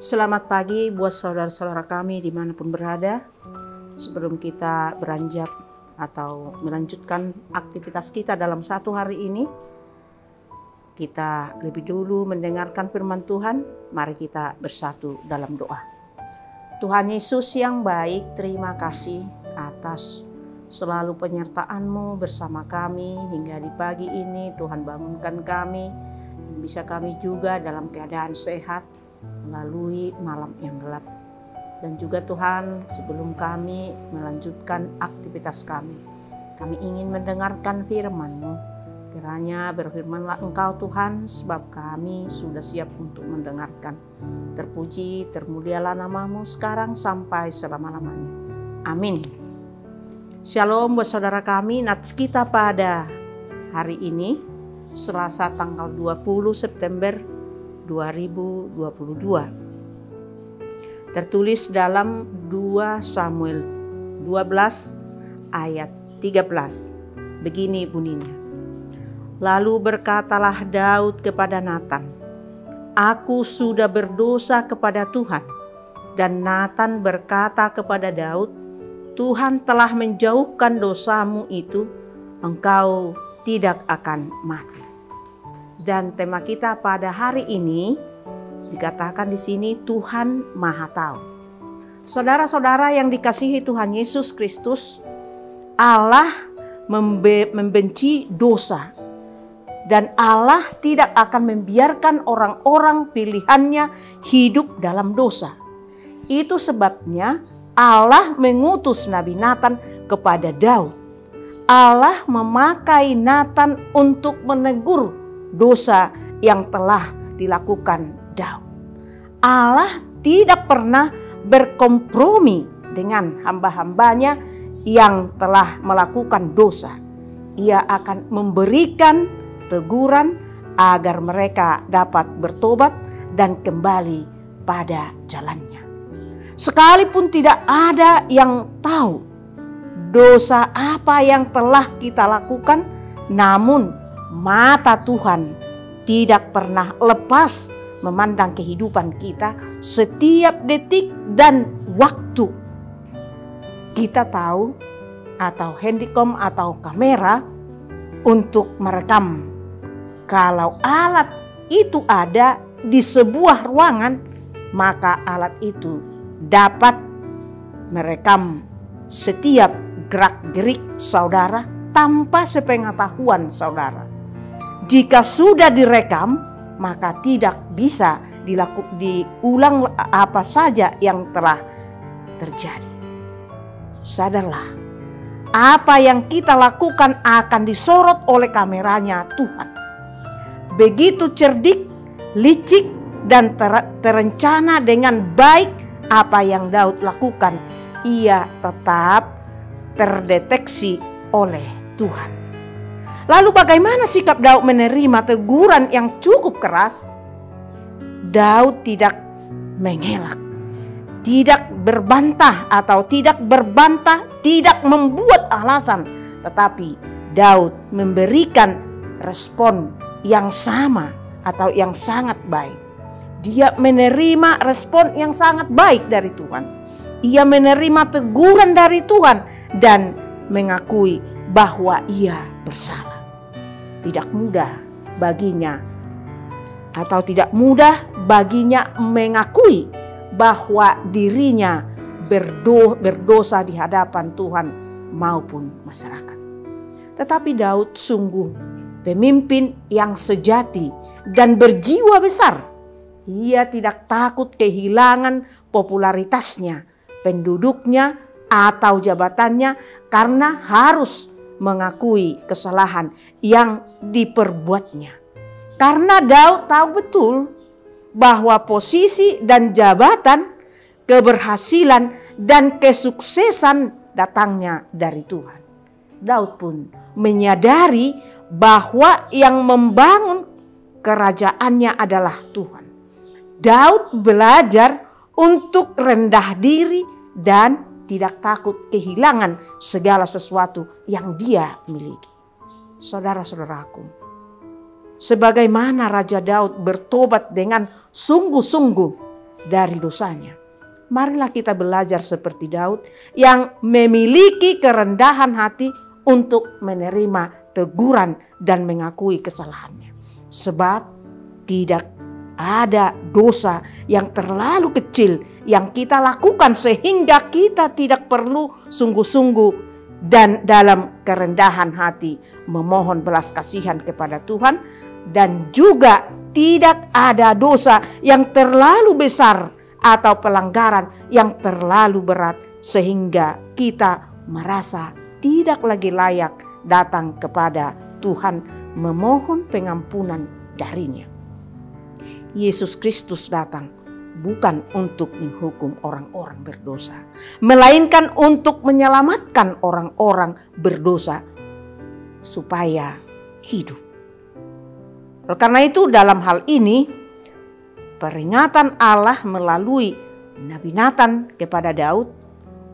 Selamat pagi buat saudara-saudara kami dimanapun berada. Sebelum kita beranjak atau melanjutkan aktivitas kita dalam satu hari ini, kita lebih dulu mendengarkan firman Tuhan. Mari kita bersatu dalam doa. Tuhan Yesus yang baik, terima kasih atas selalu penyertaan-Mu bersama kami hingga di pagi ini. Tuhan bangunkan kami, bisa kami juga dalam keadaan sehat melalui malam yang gelap. Dan juga Tuhan, sebelum kami melanjutkan aktivitas kami ingin mendengarkan firman-Mu. Kiranya berfirmanlah Engkau Tuhan, sebab kami sudah siap untuk mendengarkan. Terpuji, termulialah nama-Mu sekarang sampai selama-lamanya. Amin. Shalom buat saudara kami, nats kita pada hari ini, Selasa tanggal 20 September 2022. Tertulis dalam 2 Samuel 12 ayat 13. Begini bunyinya. Lalu berkatalah Daud kepada Natan, "Aku sudah berdosa kepada Tuhan." Dan Natan berkata kepada Daud, "Tuhan telah menjauhkan dosamu itu, engkau tidak akan mati." Dan tema kita pada hari ini dikatakan di sini, Tuhan Maha Tahu. Saudara-saudara yang dikasihi Tuhan Yesus Kristus, Allah membenci dosa. Dan Allah tidak akan membiarkan orang-orang pilihannya hidup dalam dosa. Itu sebabnya Allah mengutus Nabi Natan kepada Daud. Allah memakai Natan untuk menegur dosa yang telah dilakukan Daud. Allah tidak pernah berkompromi dengan hamba-hambanya yang telah melakukan dosa. Ia akan memberikan teguran agar mereka dapat bertobat dan kembali pada jalannya. Sekalipun tidak ada yang tahu dosa apa yang telah kita lakukan, namun mata Tuhan tidak pernah lepas memandang kehidupan kita setiap detik dan waktu. Kita tahu atau handycam atau kamera untuk merekam. Kalau alat itu ada di sebuah ruangan, maka alat itu dapat merekam setiap gerak-gerik saudara tanpa sepengetahuan saudara. Jika sudah direkam, maka tidak bisa diulang apa saja yang telah terjadi. Sadarlah, apa yang kita lakukan akan disorot oleh kameranya Tuhan. Begitu cerdik, licik, dan terencana dengan baik apa yang Daud lakukan, ia tetap terdeteksi oleh Tuhan. Lalu bagaimana sikap Daud menerima teguran yang cukup keras? Daud tidak mengelak, tidak berbantah, tidak membuat alasan. Tetapi Daud memberikan respon yang sama atau yang sangat baik. Dia menerima respon yang sangat baik dari Tuhan. Ia menerima teguran dari Tuhan dan mengakui bahwa ia bersalah. Tidak mudah baginya mengakui bahwa dirinya berdosa di hadapan Tuhan maupun masyarakat. Tetapi Daud sungguh pemimpin yang sejati dan berjiwa besar. Ia tidak takut kehilangan popularitasnya, penduduknya, atau jabatannya karena harus mengakui kesalahan yang diperbuatnya. Karena Daud tahu betul bahwa posisi dan jabatan, keberhasilan dan kesuksesan datangnya dari Tuhan. Daud pun menyadari bahwa yang membangun kerajaannya adalah Tuhan. Daud belajar untuk rendah diri dan tidak takut kehilangan segala sesuatu yang dia miliki. Saudara-saudaraku, sebagaimana Raja Daud bertobat dengan sungguh-sungguh dari dosanya. Marilah kita belajar seperti Daud yang memiliki kerendahan hati untuk menerima teguran dan mengakui kesalahannya. Sebab tidak ada dosa yang terlalu kecil yang kita lakukan sehingga kita tidak perlu sungguh-sungguh dan dalam kerendahan hati memohon belas kasihan kepada Tuhan. Dan juga tidak ada dosa yang terlalu besar atau pelanggaran yang terlalu berat sehingga kita merasa tidak lagi layak datang kepada Tuhan memohon pengampunan darinya. Yesus Kristus datang bukan untuk menghukum orang-orang berdosa, melainkan untuk menyelamatkan orang-orang berdosa supaya hidup. Karena itu dalam hal ini peringatan Allah melalui Nabi Nathan kepada Daud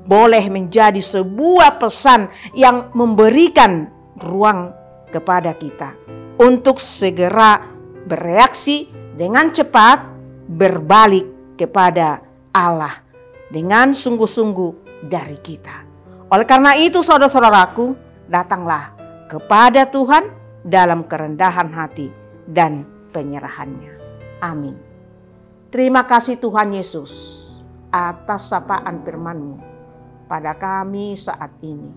boleh menjadi sebuah pesan yang memberikan ruang kepada kita untuk segera bereaksi dengan cepat berbalik kepada Allah dengan sungguh-sungguh dari kita. Oleh karena itu saudara-saudaraku, datanglah kepada Tuhan dalam kerendahan hati dan penyerahannya. Amin. Terima kasih Tuhan Yesus atas sapaan firman-Mu pada kami saat ini.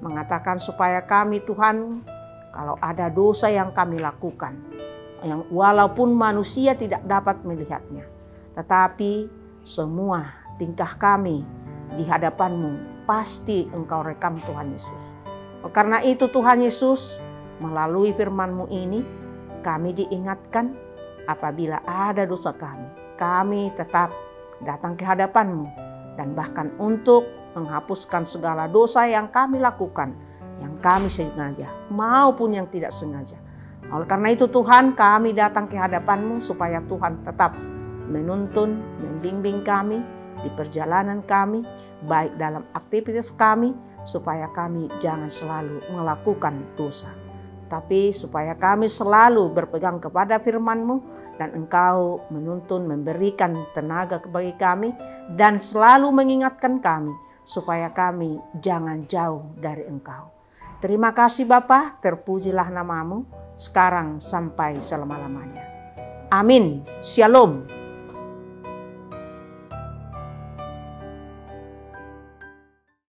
Mengatakan supaya kami Tuhan, kalau ada dosa yang kami lakukan, yang walaupun manusia tidak dapat melihatnya, tetapi semua tingkah kami di hadapan-Mu pasti Engkau rekam Tuhan Yesus. Karena itu Tuhan Yesus, melalui firman-Mu ini, kami diingatkan apabila ada dosa kami tetap datang ke hadapan-Mu dan bahkan untuk menghapuskan segala dosa yang kami lakukan, yang kami sengaja maupun yang tidak sengaja. Oleh karena itu Tuhan, kami datang ke hadapan-Mu supaya Tuhan tetap menuntun, membimbing kami di perjalanan kami, baik dalam aktivitas kami, supaya kami jangan selalu melakukan dosa. Tapi supaya kami selalu berpegang kepada firman-Mu dan Engkau menuntun, memberikan tenaga bagi kami dan selalu mengingatkan kami supaya kami jangan jauh dari Engkau. Terima kasih Bapa, terpujilah nama-Mu sekarang sampai selama-lamanya. Amin. Shalom.